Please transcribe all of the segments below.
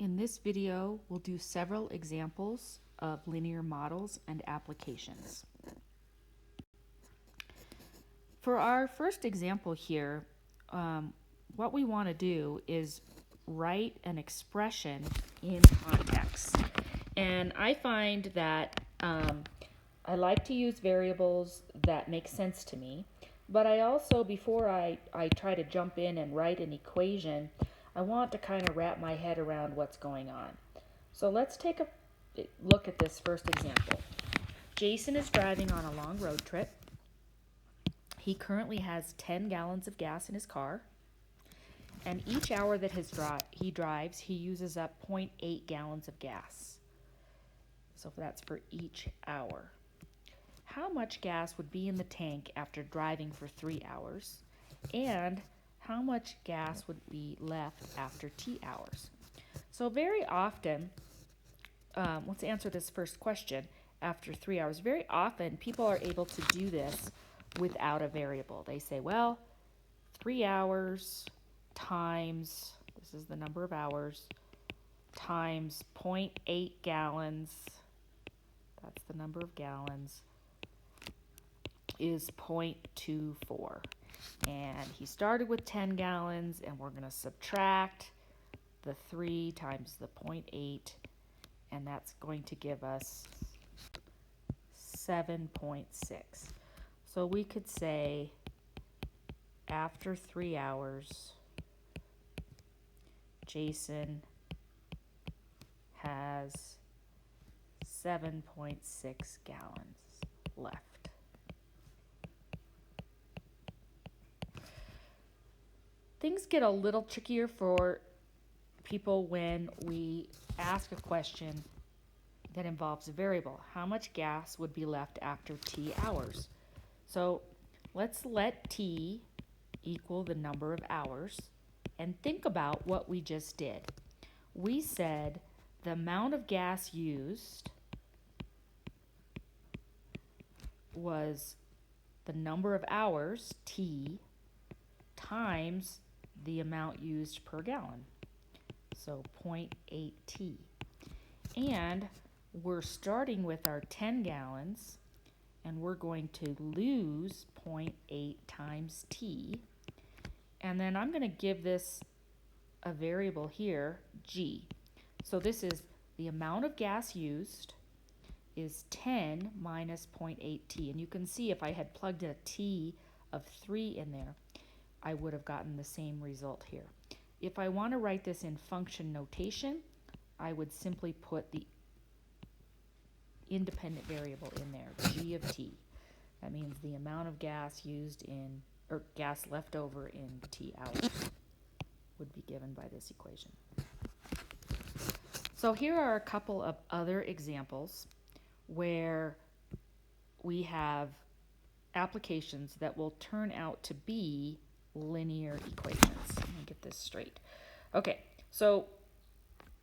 In this video, we'll do several examples of linear models and applications. For our first example here, what we want to do is write an expression in context. And I find that I like to use variables that make sense to me, but I also, before I try to jump in and write an equation, I want to kind of wrap my head around what's going on. So let's take a look at this first example. Jason is driving on a long road trip. He currently has 10 gallons of gas in his car, and each hour that he drives, he uses up 0.8 gallons of gas. So that's for each hour. How much gas would be in the tank after driving for 3 hours? And how much gas would be left after T hours? So very often, let's answer this first question after 3 hours. Very often, people are able to do this without a variable. They say, well, 3 hours times, this is the number of hours, times 0.8 gallons, that's the number of gallons, is 0.24. And he started with 10 gallons, and we're going to subtract the 3 times the 0.8, and that's going to give us 7.6. So we could say after 3 hours, Jason has 7.6 gallons left. Things get a little trickier for people when we ask a question that involves a variable. How much gas would be left after T hours? So let's let T equal the number of hours and think about what we just did. We said the amount of gas used was the number of hours, T, times the amount used per gallon, so 0.8 T. And we're starting with our 10 gallons, and we're going to lose 0.8 times T. And then I'm going to give this a variable here, G. So this is the amount of gas used is 10 minus 0.8 T. And you can see if I had plugged a T of 3 in there, I would have gotten the same result here. If I want to write this in function notation, I would simply put the independent variable in there, G of T. That means the amount of gas used in, or gas left over in T hours would be given by this equation. So here are a couple of other examples where we have applications that will turn out to be linear equations. Let me get this straight. Okay, so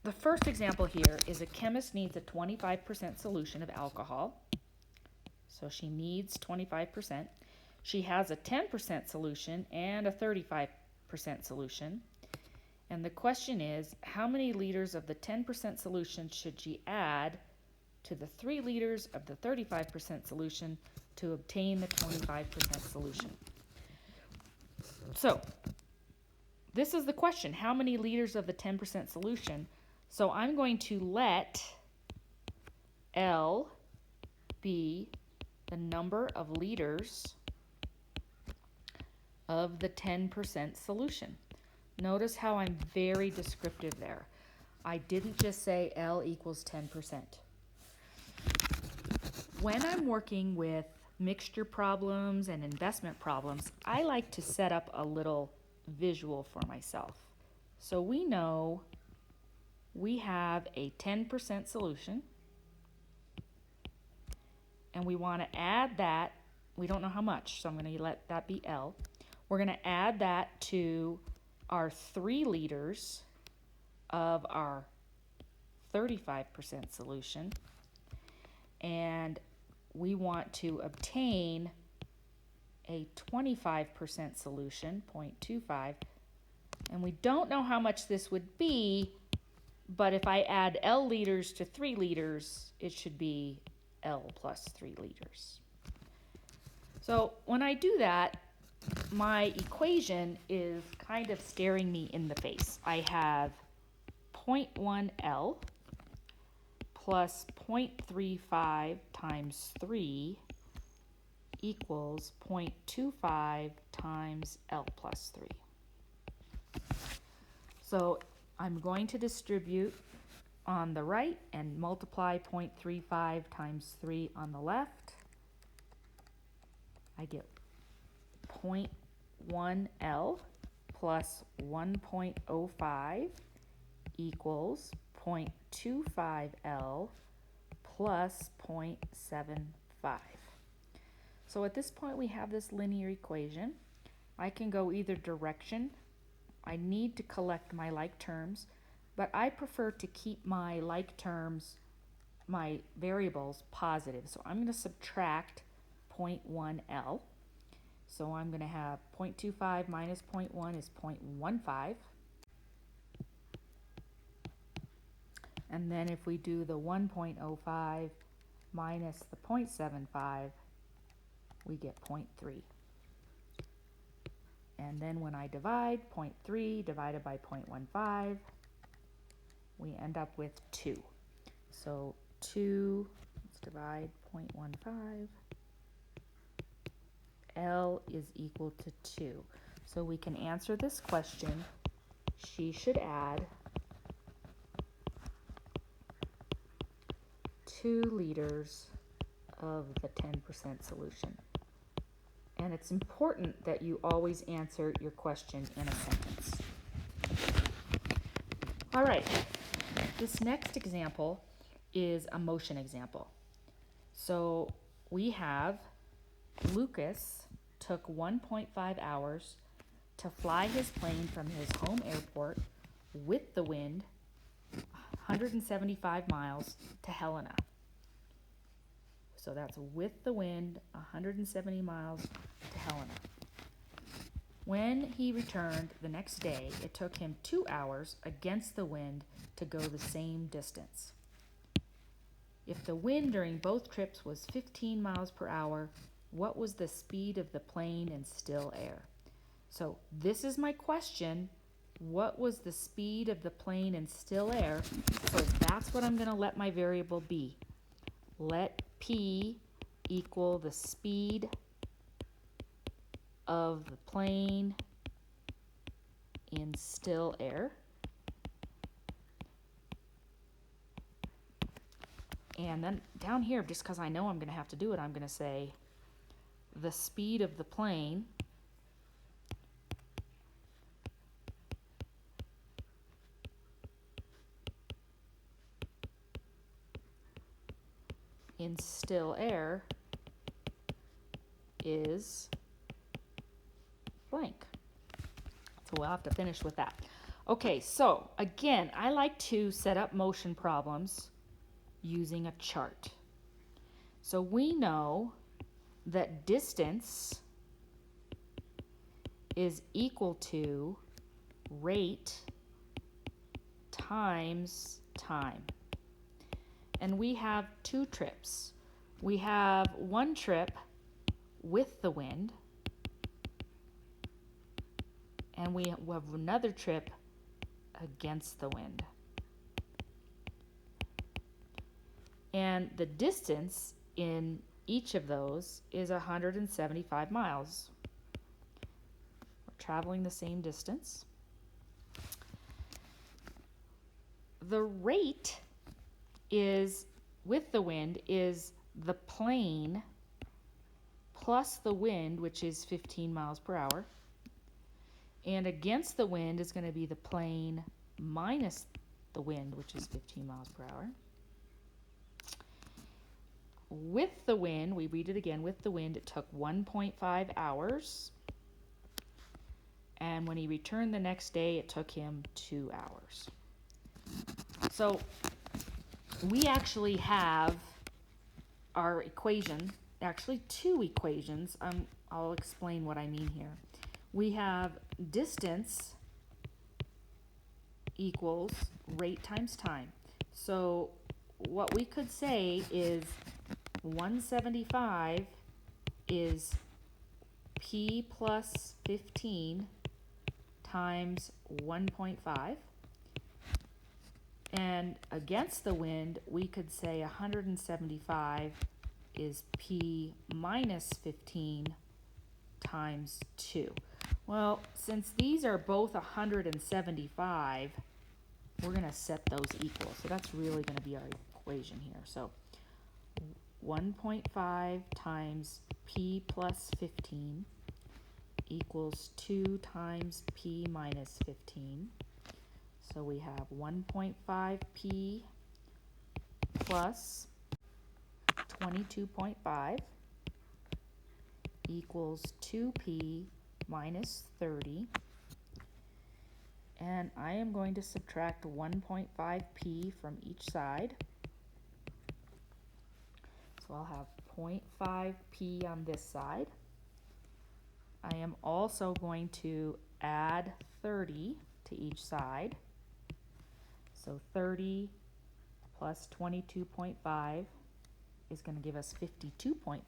the first example here is a chemist needs a 25% solution of alcohol. So she needs 25%. She has a 10% solution and a 35% solution. And the question is, how many liters of the 10% solution should she add to the 3 liters of the 35% solution to obtain the 25% solution? So this is the question, how many liters of the 10% solution? So I'm going to let L be the number of liters of the 10% solution. Notice how I'm very descriptive there. I didn't just say L equals 10%. When I'm working with mixture problems and investment problems, I like to set up a little visual for myself. So we know we have a 10% solution, and we want to add that. We don't know how much, so I'm going to let that be L. We're going to add that to our 3 liters of our 35% solution, and we want to obtain a 25% solution, 0.25, and we don't know how much this would be, But if I add L liters to 3 liters, it should be L plus 3 liters. So when I do that, my equation is kind of staring me in the face. I have 0.1 L plus 0.35 times 3 equals 0.25 times L plus 3. So I'm going to distribute on the right and multiply 0.35 times 3 on the left. I get 0.1 L plus 1.05 equals 0.25 L plus 0.75. So at this point we have this linear equation. I can go either direction. I need to collect my like terms, but I prefer to keep my like terms, my variables, positive. So I'm going to subtract 0.1 L. So I'm going to have 0.25 minus 0.1 is 0.15. And then if we do the 1.05 minus the 0.75, we get 0.3. And then when I divide 0.3 divided by 0.15, we end up with 2. So 2, let's divide 0.15. L is equal to 2. So we can answer this question. She should add 2 liters of the 10% solution. And it's important that you always answer your question in a sentence. All right, this next example is a motion example. So we have Lucas took 1.5 hours to fly his plane from his home airport with the wind 175 miles to Helena. So that's with the wind 170 miles to Helena. When he returned the next day, it took him 2 hours against the wind to go the same distance. If the wind during both trips was 15 miles per hour, what was the speed of the plane in still air? So this is my question. What was the speed of the plane in still air? So that's what I'm going to let my variable be. Let P equal the speed of the plane in still air. And then down here, just because I know I'm going to have to do it, I'm going to say the speed of the plane in still air is blank. So we'll have to finish with that. Okay, so again, I like to set up motion problems using a chart. So we know that distance is equal to rate times time. And we have 2 trips. We have one trip with the wind, and we have another trip against the wind. And the distance in each of those is 175 miles. We're traveling the same distance. The rate is, with the wind, is the plane plus the wind, which is 15 miles per hour. And against the wind is going to be the plane minus the wind, which is 15 miles per hour. With the wind, we read it again, with the wind, it took 1.5 hours. And when he returned the next day, it took him 2 hours. So we actually have our equation, actually 2 equations. I'll explain what I mean here. We have distance equals rate times time. So what we could say is 175 is P plus 15 times 1.5. And against the wind, we could say 175 is P minus 15 times 2. Well, since these are both 175, we're going to set those equal. So that's really going to be our equation here. So 1.5 times P plus 15 equals 2 times P minus 15. So we have 1.5P plus 22.5 equals 2P minus 30. And I am going to subtract 1.5P from each side. So I'll have 0.5P on this side. I am also going to add 30 to each side. So 30 plus 22.5 is going to give us 52.5.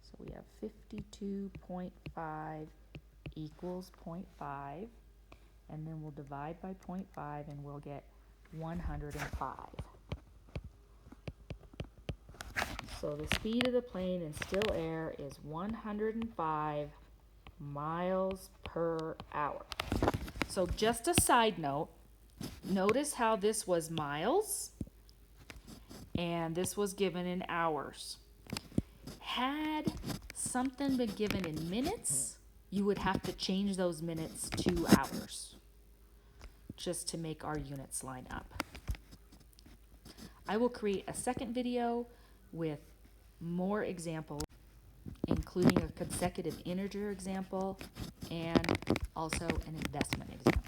So we have 52.5 equals 0.5. And then we'll divide by 0.5 and we'll get 105. So the speed of the plane in still air is 105 miles per hour. So just a side note, notice how this was miles and this was given in hours. Had something been given in minutes, you would have to change those minutes to hours just to make our units line up. I will create a second video with more examples, including a consecutive integer example and also an investment example.